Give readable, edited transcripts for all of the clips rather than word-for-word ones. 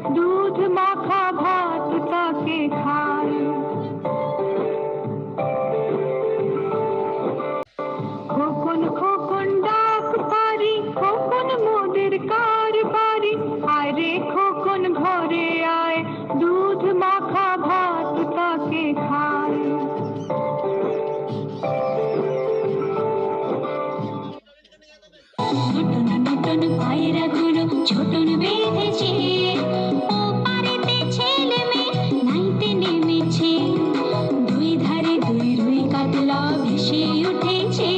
दूध माखा भात ताके खाए। খোকন খোকন ডাক পারি, খোকন মোদের কারবারি, আয় রে খোকন ঘরে আয়, দুধ মাখা ভাত তাকে খায়। নতুন নতুন পায়রাগুলো ছোটন বেঁধেছে, ও পারেতে ছেলে মেয়ে নাইতে নেমেছে, দুই ধারে দুই রুই কাতলা ভেসে উঠেছে।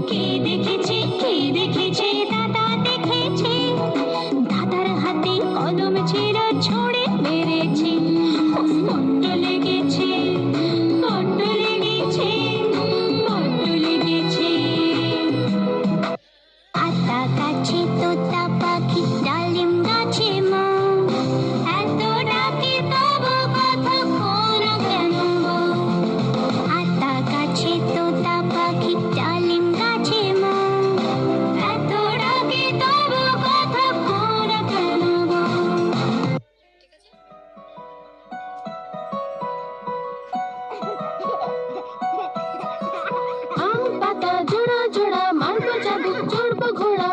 কে দেখেছে দাদা দেখেছে, দাদার হাতে কলম ছেঁড়া ছড়ে মেরেছে। বড্ড লেগেছে, বড্ড লেগেছে, বড্ড লেগেছে। আতা গাছে তোতা পাখি, ডালিম গাছে মা, এত ডাকে তবু কথা কোনা কেন গো? আতা গাছে তোতা পাখি, ডালিম গাছে মা, এত ডাকে তবু কথা কোনা কেন গো? আম পাতা জোড়া জোড়া, মারবো চাবুক চড়বো ঘোড়া।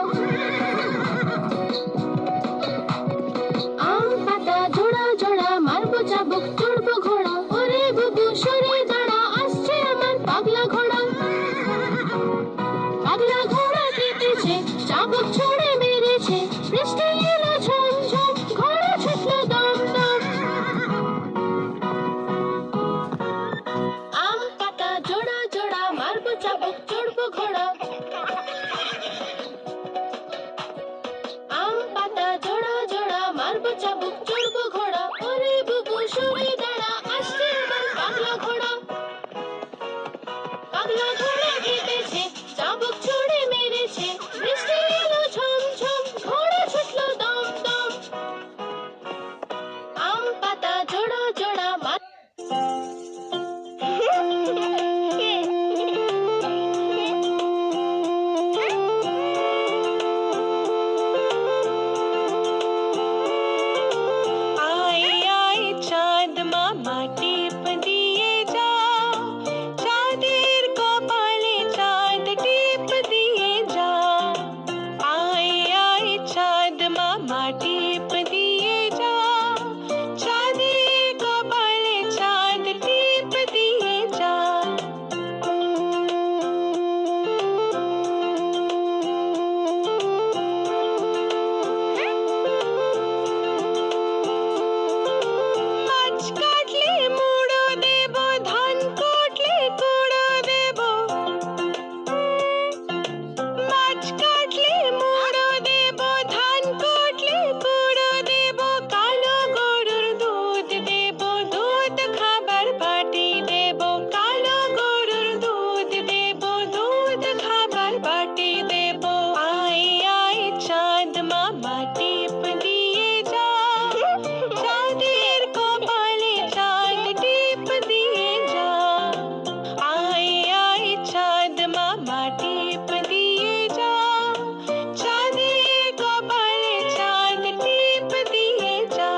আম পাতা জোড়া জোড়া, মারবো চাবুক চড়বো ঘোড়া। ওরে বুবু সরে দাঁড়া, আসছে আমার পাগলা ঘোড়া। পাগলা ঘোড়া কেটেছে, চাবুক ছুঁড়ে মেরেছে, বৃষ্টি এলো ঝম ঝম, ঘোড়া ছুটলো দম দম। আম পাতা জোড়া জোড়া, মারবো চাবুক চড়বো ঘোড়া। আম পাতা জোড়া জোড়া, মারবো চাবুক চড়বো ঘোড়া। ওরে বুবু সরে দাঁড়া, আসছে আমার পাগলা ঘোড়া। পাগলা ঘোড়া কেটেছে, চাবুক ছুঁড়ে মেরেছে, বৃষ্টি এলো ঝম ঝম, ঘোড়া ছুটলো দম দম। আম পাতা জোড়া জোড়া, आए आए चाँद मामा टीप दिए जा, चाँदेर कपाले चाँद टीप दिए जा। आए आए चाँद मामा टीप दिए जा, चाँदेर कपाले चाँद टीप दिए जा। মাছ কাটলে মুড়ো দেব, ধান কাটলে কুড়ো দেব। মাছ কাটলে মুড়ো দেব, ধান কাটলে কুড়ো দেব। কালো গরুর দুধ দেব, দুধ খাবার বাটি দেব। কালো গরুর দুধ দেব, দুধ খাবার বাটি দেব। আয় আয় চাঁদ মামা টিপ দিয়ে যা, চাঁদের কপালে চাঁদ টিপ দিয়ে যা। আয় আয় চাঁদ মামা টিপ দিয়ে যা, চাঁদের কপালে চাঁদ টিপ দিয়ে যা।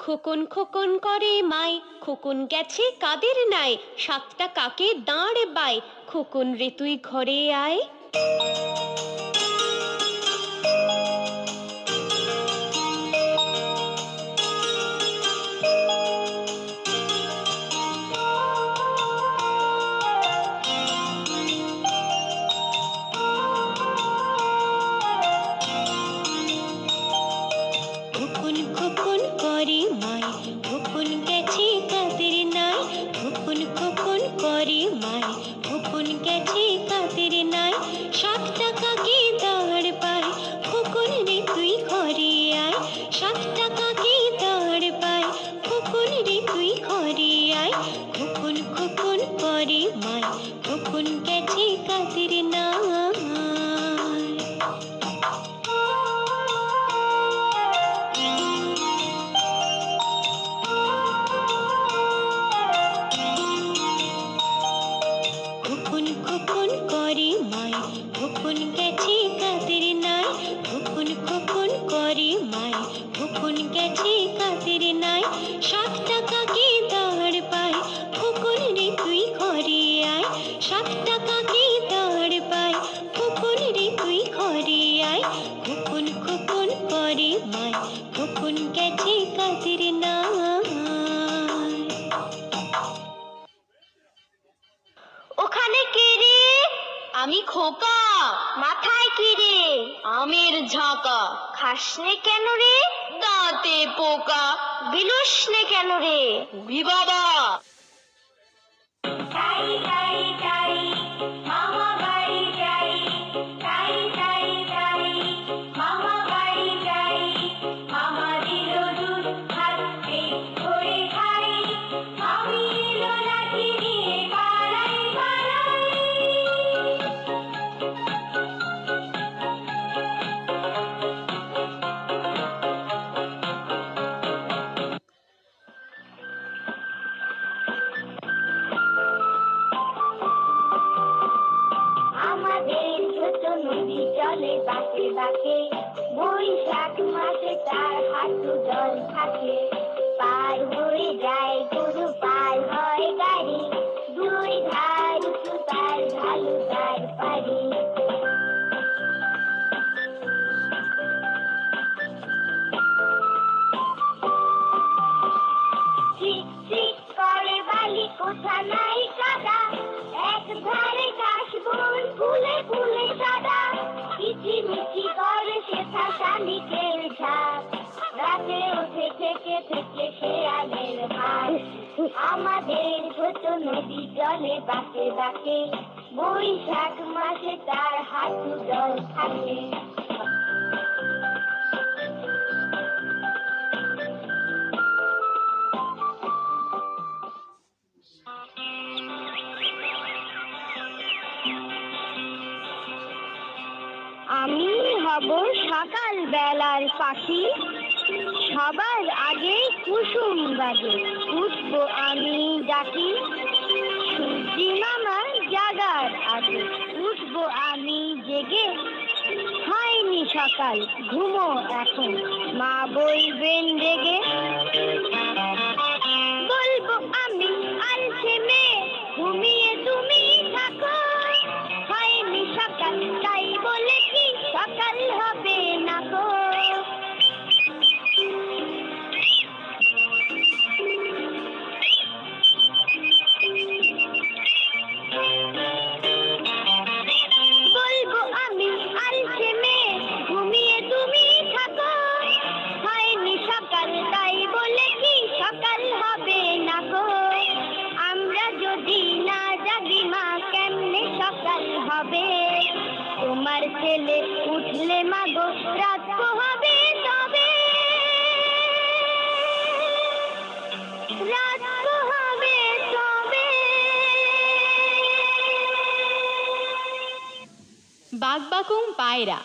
খোকন খোকন করে মাই, খোকন গেছে কাদের নাই, সাতটা কাকে দাঁড় বাই, খোকন রে তুই ঘরে আয়। খোকন খোকন করে মাই, খোকন গেছে কাদের নাই, খোকন খোকন করে মাই, খোকন গেছে কাদের নাই, সাতটা কাকে দাঁড় পায়, খোকন রে তুই ঘরে আয়। সাতটা কাকে দাঁড় পায়, খোকন রে তুই ঘরে আয়। খোকন খোকন করে মাই, খোকন গেছে কাদের নাই। মাই খোকন গেছে কাদের নাই 7 টাকা কি দাঁড় পায় খোকন রে তুই ঘরে আয় 7 টাকা কি দাঁড় পায় খোকন রে তুই ঘরে আয় খোকন খোকন করে মাই খোকন গেছে কাদের নাই। ওখানে কে রে? আমি খোকা। মাথায় কি রে? আমের ঝাঁকা। খাসনে কেন রে? দাঁতে পোকা। বিলুসনে কেন রে? উড়ি বাবা। টাই টাই টাই মামা বাড়ি যাই টাই টাই টাই মামা বাড়ি যাই মামা দিল দুধ হাতে ধরে খাই আমি এলো লাঠি নিয়ে পালাই পালাই। আমাদের ছোট নদী চলে বাঁকে বাঁকে বৈশাখ মাসে তার হাঁটু জল থাকে পার হয়ে যায় গরু পার হয় গাড়ি দুই ধার উঁচু তার ঢালু তার পারি। চিক চিক করে বালি কোথা নাই কাদা এক ধারে কাশবন ফুলে ফুলে সাদা কিচিমিচি করে সেথা শালিকের ঝাঁক রাতে ওঠে থেকে থেকে শেয়ালের হাট। আমাদের ছোট নদী জলে বাঁকে বাঁকে বৈশাখ মাসে তার হাঁটু জল থাকে। আমি হব সকাল বেলার পাখি সবার আগে কুসুম বাজে উঠবো আমি ডাকি সূর্যি মামা জাগার আগে উঠবো আমি জেগে হয়নি সকাল ঘুমো এখন মা বলবেন রেগে বলবো আমি আলসে মেয়ে ঘুমিয়ে তুমি থাকো হয়নি সকাল তাই বলে কি সকাল হবে না গো। বলবো আমি আলসে মেয়ে ঘুমিয়ে তুমি থাকো হয়নি সকাল তাই বলে কি সকাল হবে না গো। আমরা যদি না জাগি মা কেমনে সকাল হবে তোমার ছেলে উঠলে মা গো রাত হবে তবে রাত হবে তবে। বাগবাকুম পায়রা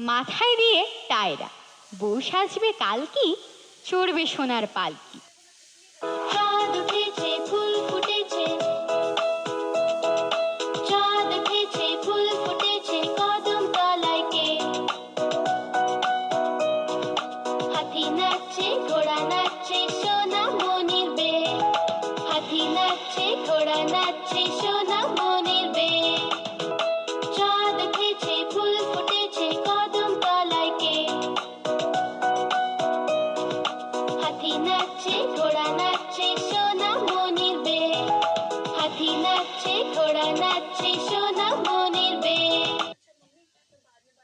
মাথায় দিয়ে টায়রা বউ সাজবে কালকি চড়বে সোনার পালকি। চাঁদ উঠেছে ফুল ফুটেছে চাঁদ উঠেছে ফুল ফুটেছে কদম তলায় কে হাতি নাচছে ঘোড়া নাচছে সোনা মনির বে হাতি নাচছে ঘোড়া নাচছে সোনা মনির বে চাঁদ উঠেছে ফুল ফুটেছে কদম তলায় কে হাতি নাচছে ঘোড়া নাচছে সোনা মনির বে হাতি নাচছে ঘোড়া নাচছে সোনা মনির বে।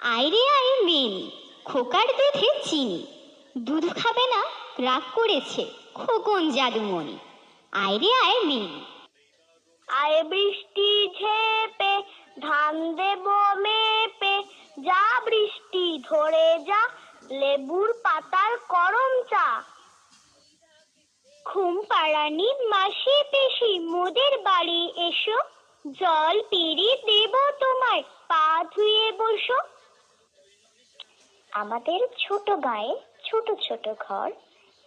আইরে আই মেনি খোকার দুধে চিনি দুধ খাবে না রাগ করেছে খোকন জাদুমণি। আইরে আয় মেনি আয় বৃষ্টি ঝেপে ধান দেব মেপে যা বৃষ্টি ধরে যা লেবুর পাতার করম চা ঘুম পাড়ানি মাসি পেশি মোদের বাড়ি এসো জল পিড়ি দেব তোমায় পা ধুয়ে বসো। আমাদের ছোট গায়ে ছোট ছোট ঘর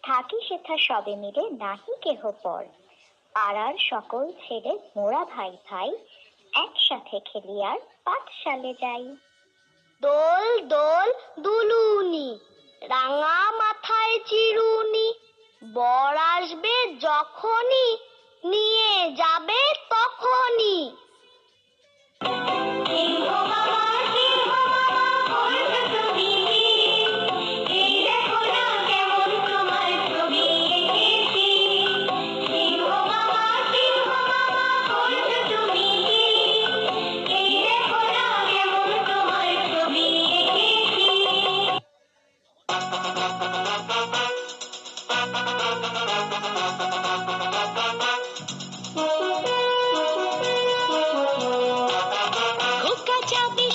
থাকি সেথা সবে মিলে নাহি কেহ পর পাড়ার সকল ছেলে মোরা ভাই ভাই একসাথে খেলি আর পাঠশালে যাই। দোল দোল দুলুনি রাঙা মাথায় চিরুনি, বর আসবে যখনই, নিয়ে যাবে তখনই।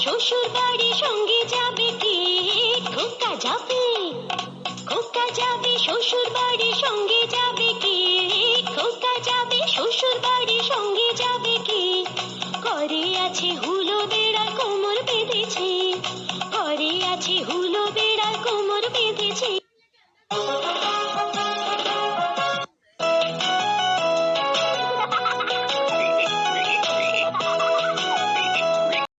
শ্বশুর বাড়ি সঙ্গে যাবে কি? খোকা যাবে, খোকা যাবে শ্বশুর বাড়ি সঙ্গে যাবে কি? খোকা যাবে শ্বশুর বাড়ি সঙ্গে যাবে কি? ঘরে আছে হুলো বেড়া কোমর বেঁধেছে, ঘরে আছে হুলো